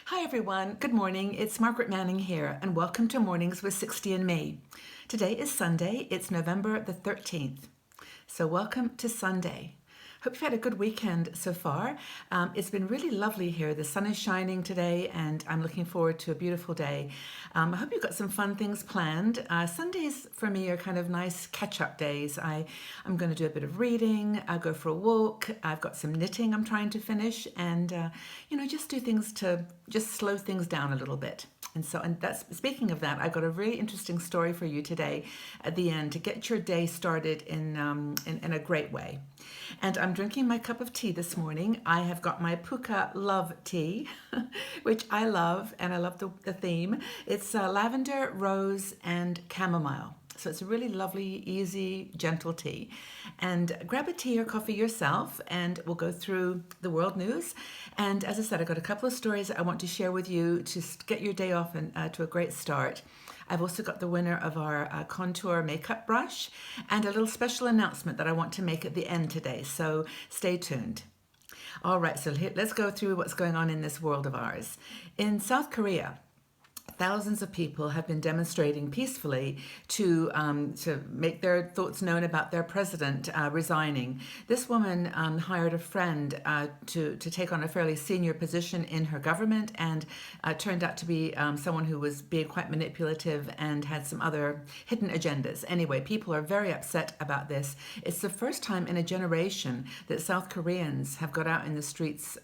Hi everyone, good morning. It's Margaret Manning here, and welcome to Mornings with 60 and Me. Today is Sunday, it's November the 13th. So, welcome to Sunday. Hope you've had a good weekend so far. It's been really lovely here. The sun is shining today, and I'm looking forward to a beautiful day. I hope you've got some fun things planned. Sundays for me are kind of nice catch-up days. I'm going to do a bit of reading. I'll go for a walk. I've got some knitting I'm trying to finish, and just do things to just slow things down a little bit. And that's speaking of that, I've got a really interesting story for you today at the end to get your day started in a great way. And I'm drinking my cup of tea this morning. I have got my Puka Love tea, which I love, and I love the theme. It's lavender, rose, and chamomile. So it's a really lovely, easy, gentle tea. And grab a tea or coffee yourself, and we'll go through the world news. And as I said, I've got a couple of stories I want to share with you to get your day off and to a great start. I've also got the winner of our contour makeup brush and a little special announcement that I want to make at the end today. So stay tuned. All right, so let's go through what's going on in this world of ours. In South Korea, thousands of people have been demonstrating peacefully to make their thoughts known about their president resigning. This woman hired a friend to take on a fairly senior position in her government, and turned out to be someone who was being quite manipulative and had some other hidden agendas. Anyway, people are very upset about this. It's the first time in a generation that South Koreans have got out in the streets,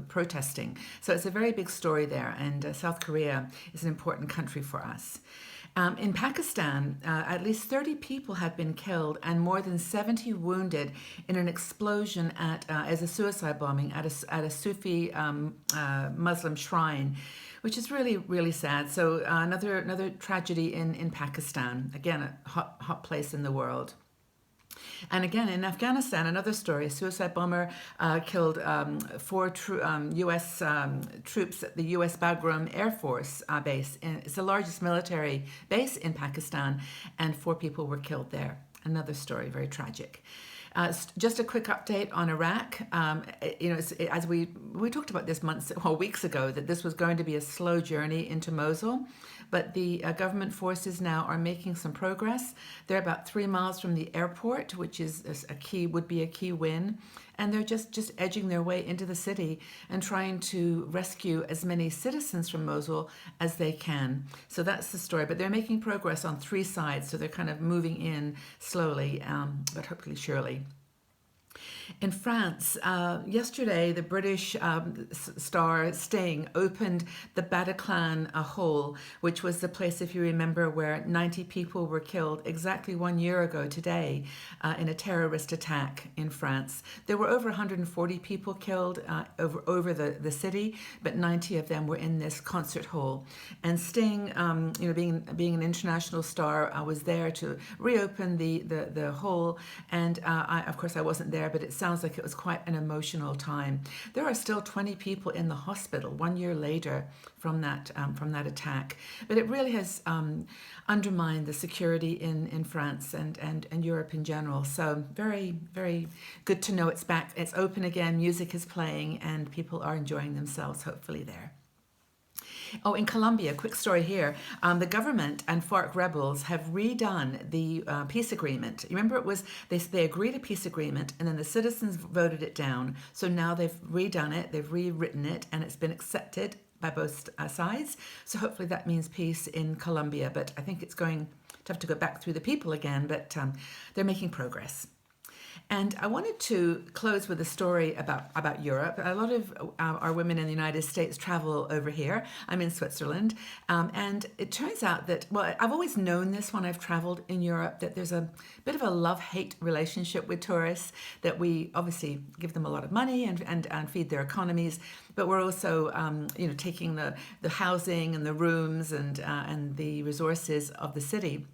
protesting. So it's a very big story there, and South Korea is an important country for us. In Pakistan, at least 30 people have been killed and more than 70 wounded in an explosion as a suicide bombing at a Sufi Muslim shrine, which is really, really sad. So another tragedy in Pakistan, again, a hot place in the world. And again, in Afghanistan, another story, a suicide bomber killed four U.S. Troops at the U.S. Bagram Air Force base. And it's the largest military base in Pakistan, and 4 people were killed there. Another story, very tragic. Just a quick update on Iraq. As we talked about this weeks ago, that this was going to be a slow journey into Mosul, but the government forces now are making some progress. They're about 3 miles from the airport, which is would be a key win, and they're just edging their way into the city and trying to rescue as many citizens from Mosul as they can. So that's the story. But they're making progress on 3 sides, so they're kind of moving in slowly, but hopefully surely. In France, yesterday, the British star Sting opened the Bataclan hole, which was the place, if you remember, where 90 people were killed exactly 1 year ago today in a terrorist attack in France. There were over 140 people killed over the city, but 90 of them were in this concert hall. And Sting, being an international star, was there to reopen the hole. And of course, I wasn't there, but it sounds like it was quite an emotional time. There are still 20 people in the hospital 1 year later from that attack. But it really has undermined the security in France and Europe in general. So very, very good to know it's back. It's open again. Music is playing, and people are enjoying themselves, hopefully, there. Oh, in Colombia, quick story here. The government and FARC rebels have redone the peace agreement. You remember, it was they agreed a peace agreement, and then the citizens voted it down. So now they've redone it, they've rewritten it, and it's been accepted by both sides. So hopefully that means peace in Colombia. But I think it's going to have to go back through the people again. But they're making progress. And I wanted to close with a story about Europe. A lot of our women in the United States travel over here. I'm in Switzerland. And it turns out that, well, I've always known this when I've traveled in Europe, that there's a bit of a love-hate relationship with tourists, that we obviously give them a lot of money and feed their economies, but we're also, taking the housing and the rooms and the resources of the city.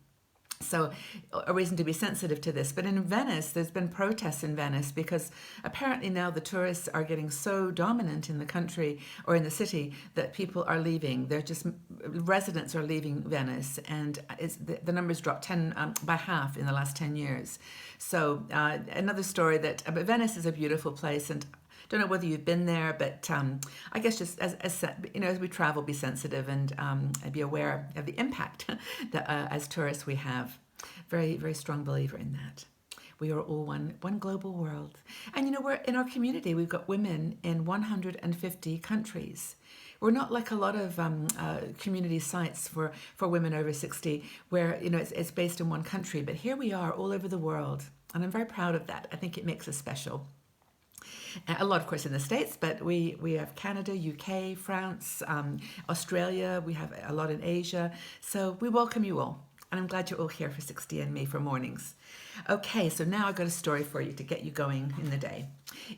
So a reason to be sensitive to this. But in Venice, there's been protests in Venice because apparently now the tourists are getting so dominant in the country or in the city that people are leaving. Residents are leaving Venice, and the numbers dropped by half in the last 10 years. So another story but Venice is a beautiful place, and Don't know whether you've been there, but I guess just as we travel, be sensitive and be aware of the impact that as tourists we have. Very, very strong believer in that. We are all one global world. And we're in our community, we've got women in 150 countries. We're not like a lot of community sites for women over 60 where, it's based in one country. But here we are all over the world. And I'm very proud of that. I think it makes us special. A lot, of course, in the States, but we have Canada, UK, France, Australia. We have a lot in Asia. So we welcome you all. And I'm glad you're all here for 60 and Me for mornings. Okay, so now I've got a story for you to get you going in the day.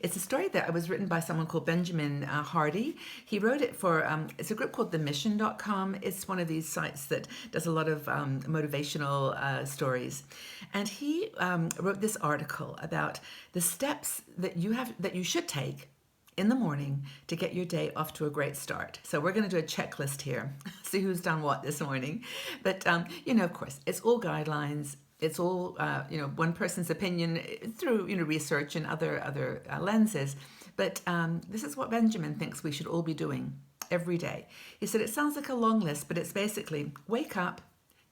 It's a story that was written by someone called Benjamin Hardy. He wrote it for, it's a group called themission.com. It's one of these sites that does a lot of motivational stories. And he wrote this article about the steps that you should take in the morning to get your day off to a great start. So we're going to do a checklist here, see who's done what this morning. But, of course, it's all guidelines. It's all, one person's opinion through, research and other lenses. But this is what Benjamin thinks we should all be doing every day. He said it sounds like a long list, but it's basically wake up,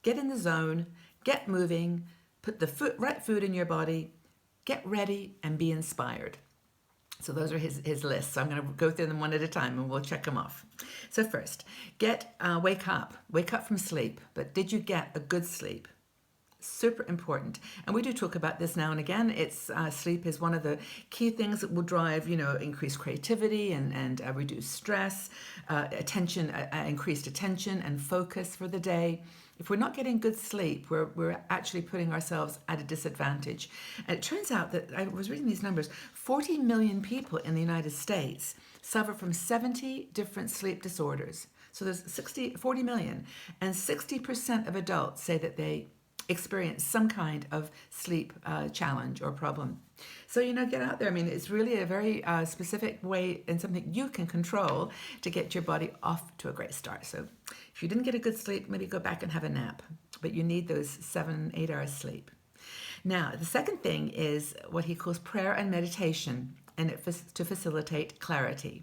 get in the zone, get moving, put the right food in your body, get ready, and be inspired. So those are his lists. So I'm going to go through them one at a time and we'll check them off. So first, wake up from sleep. But did you get a good sleep? Super important. And we do talk about this now and again. It's sleep is one of the key things that will drive, increased creativity and reduce stress, increased attention and focus for the day. If we're not getting good sleep, we're actually putting ourselves at a disadvantage. And it turns out that I was reading these numbers, 40 million people in the United States suffer from 70 different sleep disorders. So there's 40 million, and 60% of adults say that they experience some kind of sleep challenge or problem. So, get out there. I mean, it's really a very specific way and something you can control to get your body off to a great start. So if you didn't get a good sleep, maybe go back and have a nap. But you need those 7-8 hours sleep. Now, the second thing is what he calls prayer and meditation, and to facilitate clarity.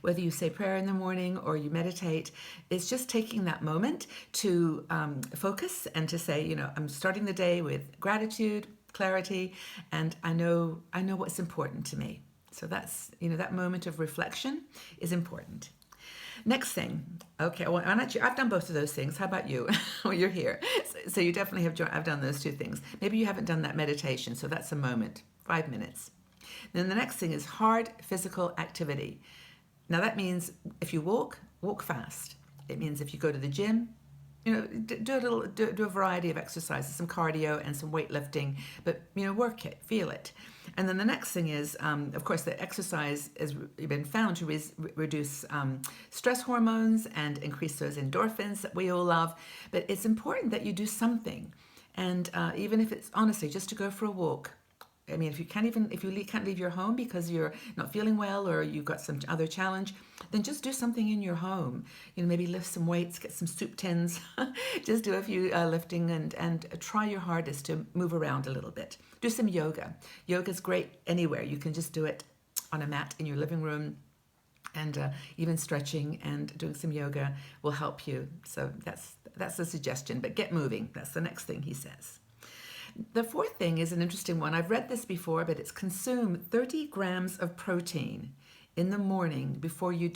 Whether you say prayer in the morning or you meditate, it's just taking that moment to focus and to say, I'm starting the day with gratitude, clarity, and I know what's important to me. So that's, that moment of reflection is important. Next thing, okay, well, I've done both of those things. How about you? Well, you're here. So you definitely have done those two things. Maybe you haven't done that meditation, so that's a moment, 5 minutes. Then the next thing is hard physical activity. Now that means if you walk fast. It means if you go to the gym, do a variety of exercises, some cardio and some weightlifting, but work it, feel it. And then the next thing is, of course, the exercise has been found to reduce stress hormones and increase those endorphins that we all love. But it's important that you do something, and even if it's honestly just to go for a walk. I mean, if you can't leave your home because you're not feeling well or you've got some other challenge, then just do something in your home. Maybe lift some weights, get some soup tins, just do a few lifting and try your hardest to move around a little bit. Do some yoga. Yoga's great anywhere. You can just do it on a mat in your living room, and even stretching and doing some yoga will help you. So that's a suggestion. But get moving. That's the next thing he says. The fourth thing is an interesting one. I've read this before, but it's consume 30 grams of protein in the morning before you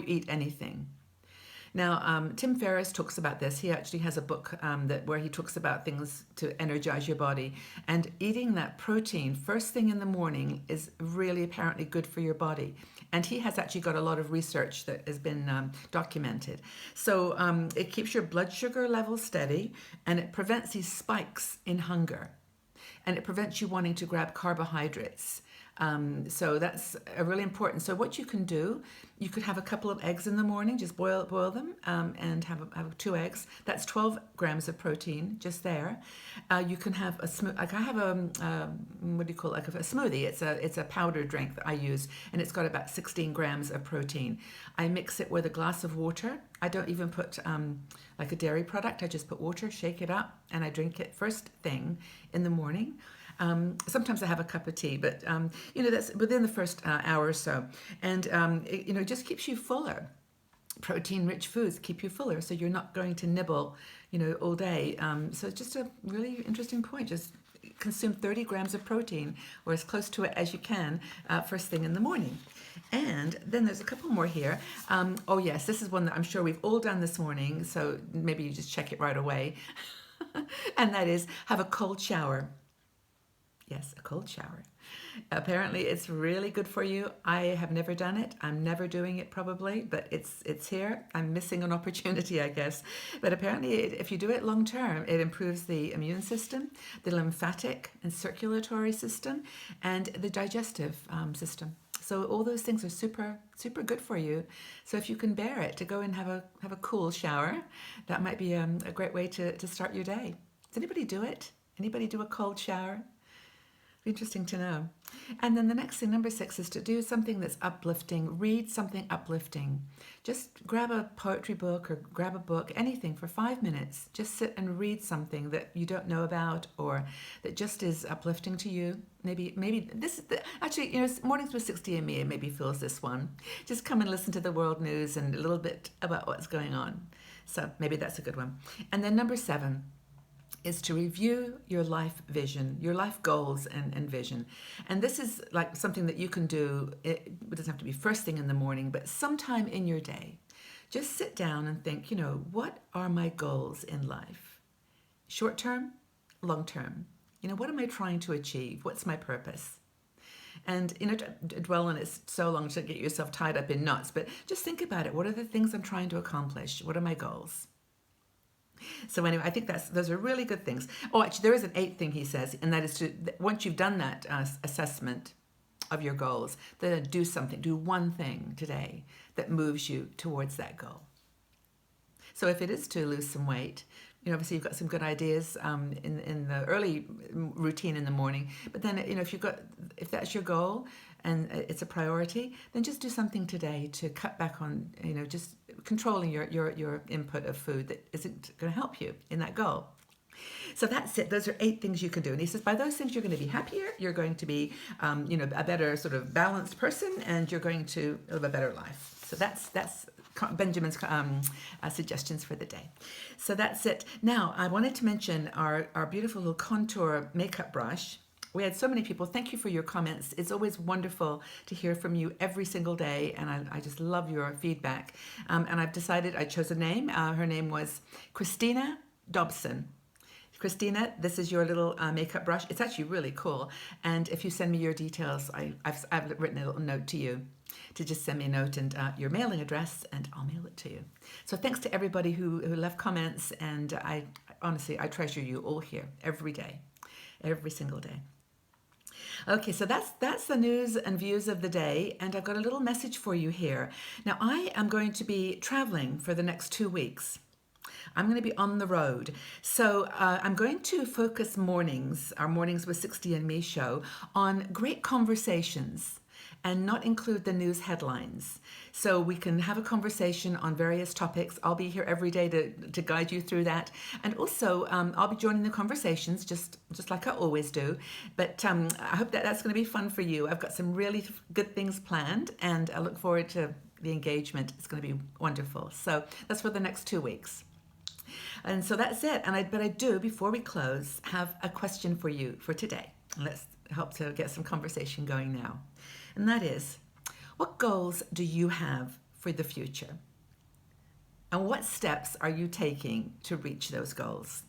eat anything. Now, Tim Ferriss talks about this. He actually has a book where he talks about things to energize your body. And eating that protein first thing in the morning is really apparently good for your body. And he has actually got a lot of research that has been documented. So it keeps your blood sugar level steady, and it prevents these spikes in hunger. And it prevents you wanting to grab carbohydrates. So that's really important. So what you can do, you could have a couple of eggs in the morning, just boil them, and have 2 eggs. That's 12 grams of protein just there. You can have a I have what do you call it? Like a smoothie. It's a powder drink that I use, and it's got about 16 grams of protein. I mix it with a glass of water. I don't even put like a dairy product. I just put water, shake it up, and I drink it first thing in the morning. Sometimes I have a cup of tea, but that's within the first hour or so, and it just keeps you fuller. Protein-rich foods keep you fuller, so you're not going to nibble, all day. So it's just a really interesting point. Just consume 30 grams of protein, or as close to it as you can, first thing in the morning. And then there's a couple more here. Oh yes, this is one that I'm sure we've all done this morning, so maybe you just check it right away. And that is have a cold shower. Yes, a cold shower. Apparently, it's really good for you. I have never done it. I'm never doing it probably, but it's here. I'm missing an opportunity, I guess. But apparently, if you do it long term, it improves the immune system, the lymphatic and circulatory system, and the digestive system. So all those things are super, super good for you. So if you can bear it, to go and have a cool shower, that might be a great way to start your day. Does anybody do it? Anybody do a cold shower? Interesting to know. And then the next thing, number 6, is to do something that's uplifting. Read something uplifting. Just grab a poetry book or grab a book, anything for 5 minutes. Just sit and read something that you don't know about or that just is uplifting to you. Maybe this is actually, Mornings with 60 and Me maybe feels this one. Just come and listen to the world news and a little bit about what's going on. So maybe that's a good one. And then number 7 is to review your life vision, your life goals and vision. And this is like something that you can do. It doesn't have to be first thing in the morning, but sometime in your day. Just sit down and think, what are my goals in life? Short term, long term. What am I trying to achieve? What's my purpose? And, dwell on it so long to get yourself tied up in knots, but just think about it. What are the things I'm trying to accomplish? What are my goals? So anyway, I think those are really good things. Oh, actually, there is an 8th thing he says, and that is once you've done that assessment of your goals, then do one thing today that moves you towards that goal. So if it is to lose some weight, obviously you've got some good ideas in the early routine in the morning. But then, if that's your goal and it's a priority, then just do something today to cut back on, just controlling your input of food that isn't going to help you in that goal. So that's it. Those are 8 things you can do. And he says, by those things, you're going to be happier. You're going to be, a better sort of balanced person, and you're going to live a better life. So that's Benjamin's suggestions for the day. So that's it. Now, I wanted to mention our beautiful little contour makeup brush. We had so many people. Thank you for your comments. It's always wonderful to hear from you every single day, and I just love your feedback. And I've decided, I chose a name. Her name was Christina Dobson. Christina, this is your little makeup brush. It's actually really cool. And if you send me your details, I've written a little note to you to just send me a note and your mailing address, and I'll mail it to you. So thanks to everybody who left comments, and I honestly treasure you all here every day, every single day. Okay, so that's the news and views of the day, and I've got a little message for you here. Now, I am going to be traveling for the next 2 weeks. I'm going to be on the road. So I'm going to focus our Mornings with 60 and Me show, on great conversations and not include the news headlines. So we can have a conversation on various topics. I'll be here every day to guide you through that. And also, I'll be joining the conversations just like I always do. But I hope that's going to be fun for you. I've got some really good things planned, and I look forward to the engagement. It's going to be wonderful. So that's for the next 2 weeks. And so that's it. But I do, before we close, have a question for you for today. Let's help to get some conversation going now. And that is, what goals do you have for the future? And what steps are you taking to reach those goals?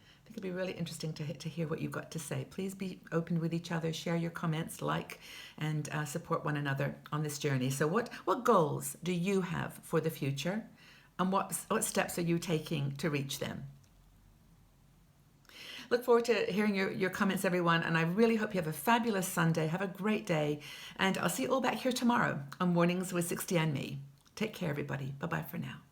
I think it'd be really interesting to hear what you've got to say. Please be open with each other, share your comments, and support one another on this journey. So what goals do you have for the future? And what steps are you taking to reach them? Look forward to hearing your comments, everyone, and I really hope you have a fabulous Sunday. Have a great day, and I'll see you all back here tomorrow on Mornings with 60 and Me. Take care, everybody. Bye-bye for now.